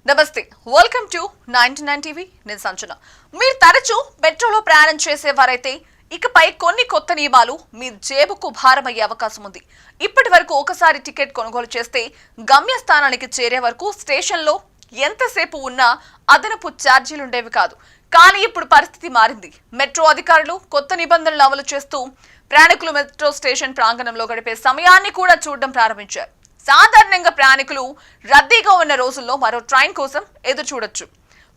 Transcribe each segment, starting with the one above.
నమస్తే, welcome to 99 TV. నేను సంజన. మీరు తరచూ మెట్రోలో ప్రయాణం చేసేవారైతే ఇకపై కొన్ని కొత్త నియమాలు మీ జేబుకు భారమయ్యే అవకాశం ఉంది. ఇప్పటి వరకు ఒకసారి టికెట్ కొనుగోలు చేస్తే గమ్యస్థానానికి చేరే వరకు స్టేషన్లో ఎంతసేపు ఉన్నా అదనపు ఛార్జీలుండేవి కాదు. కానీ ఇప్పుడు పరిస్థితి మారింది. మెట్రో అధికారులు కొత్త నిబంధనలు అమలు చేస్తూ ప్రయాణికులు మెట్రో స్టేషన్ ప్రాంగణంలో గడిపే సమయాన్ని కూడా చూడడం ప్రారంభించారు. సాధారణంగా ప్రయాణికులు రద్దీగా ఉన్న రోజుల్లో మరో ట్రైన్ కోసం ఎదురు చూడొచ్చు.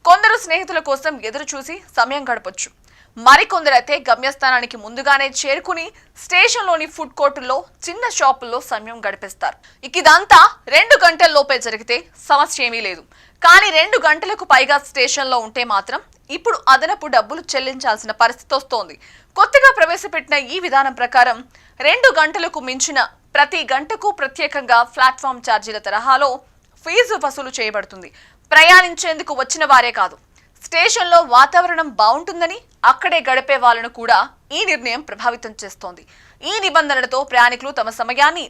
కొందరు స్నేహితుల కోసం ఎదురు చూసి సమయం గడపొచ్చు. మరికొందరైతే గమ్యస్థానానికి ముందుగానే చేరుకుని స్టేషన్లోని ఫుడ్ కోర్టుల్లో చిన్న షాపుల్లో సమయం గడిపేస్తారు. ఇదంతా 2 గంటల లోపే జరిగితే సమస్య ఏమీ లేదు. కానీ 2 గంటలకు పైగా స్టేషన్లో ఉంటే మాత్రం ఇప్పుడు అదనపు డబ్బులు చెల్లించాల్సిన పరిస్థితి వస్తోంది. కొత్తగా ప్రవేశపెట్టిన ఈ విధానం ప్రకారం 2 గంటలకు మించిన ప్రతి గంటకు ప్రత్యేకంగా ప్లాట్ఫామ్ ఛార్జీల తరహాలో ఫీజు వసూలు చేయబడుతుంది. ప్రయాణించేందుకు వచ్చిన వారే కాదు, స్టేషన్లో వాతావరణం బాగుంటుందని అక్కడే గడిపే వాళ్ళను కూడా ఈ నిర్ణయం ప్రభావితం చేస్తోంది. ఈ నిబంధనలతో ప్రయాణికులు తమ సమయాన్ని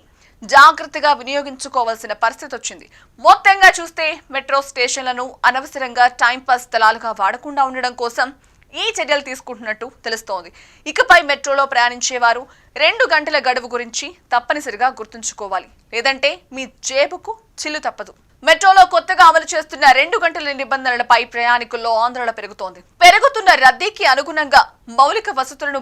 జాగ్రత్తగా వినియోగించుకోవాల్సిన పరిస్థితి వచ్చింది. మొత్తంగా చూస్తే మెట్రో స్టేషన్లను అనవసరంగా టైంపాస్ స్థలాలుగా వాడకుండా ఉండడం కోసం ఈ చర్యలు తీసుకుంటున్నట్టు తెలుస్తోంది. ఇకపై మెట్రోలో ప్రయాణించేవారు 2 గంటల గడువు గురించి తప్పనిసరిగా గుర్తుంచుకోవాలి. లేదంటే మీ జేబుకు చిల్లు తప్పదు. మెట్రోలో కొత్తగా అమలు చేస్తున్న 2 గంటల నిబంధనలపై ప్రయాణికుల్లో ఆందోళన పెరుగుతోంది. పెరుగుతున్న రద్దీకి అనుగుణంగా మౌలిక వసతులను